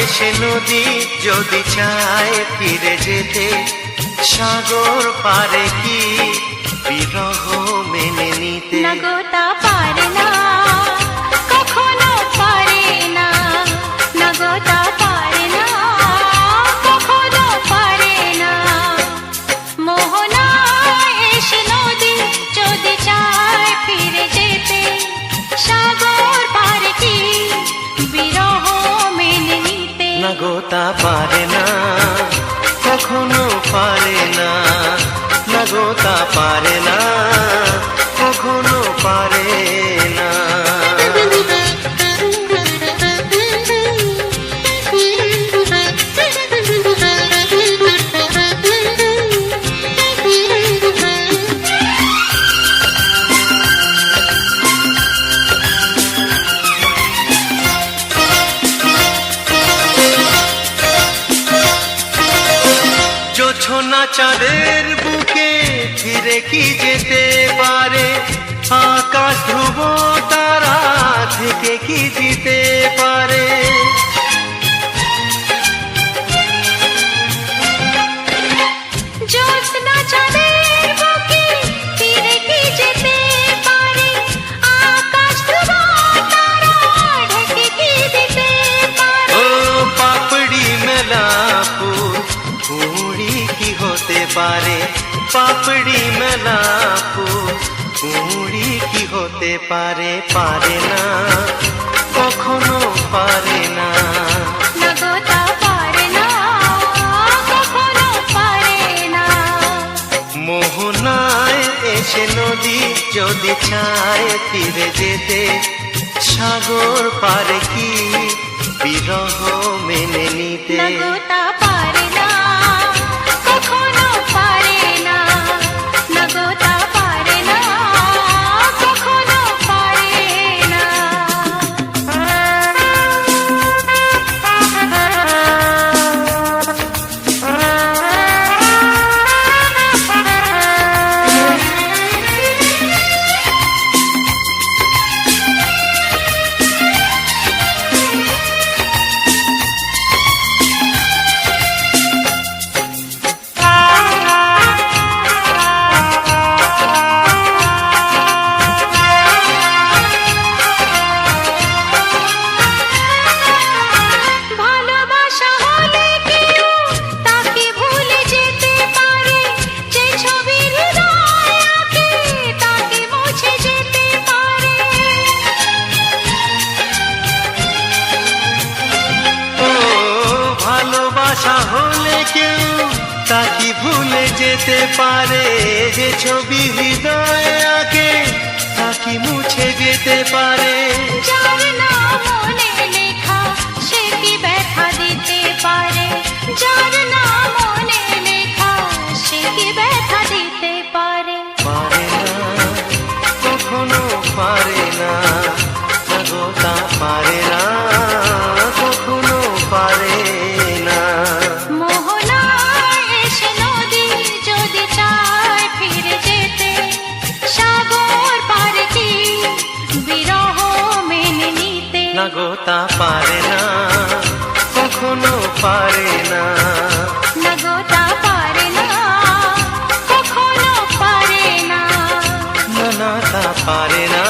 এসে নদী যদি চায় ফিরে যেতে, সাগর পারে কি বিরহ মেনে নিতে? না গো তা পারে না, কখনো পারে না। না গো তা পারে না, কখনো পারে না। মোহনা এসে নদী যদি চায় ফিরে যেতে, সাগর পারে কি বিরহ মেনে নিতে? না গো তা পারে না, কখনো পারে না। না গো তা পারে না, কখনো পারে না। জোছনা চাঁদের বুকে ফিরে কি যেতে পারে? আকাশ ধ্রুব তারা থেকে কি দিতে পারে? জ্যোৎস্না চাঁদের বুকে ফিরে কি যেতে পারে? আকাশ ধ্রুব তারা ঢেকে কি দিতে পারে? ও পাপড়ি মেলা ফুল কুড়ি কি হতে পারে? পাপড়ি মেলা ফুল কুড়ি কি হতে পারে? পারে না, কখনো পারে না। না গো তা পারে না, কখনো পারে না। মোহনায় এসে নদী যদি চায় ফিরে যেতে, সাগর পারে কি বিরহ মেনে নিতে? না গো তা পারে না, কখনো পারে না। না গো তা পারে না, কখনো পারে না। ভালোবাসা হলে কেউ তাকে ভুলে যেতে পারে, যে ছবির হৃদয় আঁকে তাকে মুছে যেতে পারে। ও ভালোবাসা হলে কেউ তাকে ভুলে যেতে পারে, যে ছবি হৃদয়ে আঁকে তাকে মুছে যেতে পারে। যার নাম মনে লেখা সে কি ব্যথা দিতে পারে? যার নাম মনে লেখা সে কি ব্যথা দিতে পারে? পারে না, কখনো পারে না। না গো তা পারে না, কখনো পারে না। মোহনা এসে নদী যদি চায় ফিরে যেতে, সাগর পারে কি বিরহ মেনে নিতে? না গো তা পারে না, কখনো পারে না। না গো তা পারে না, কখনো পারে না। না না তা পারে না।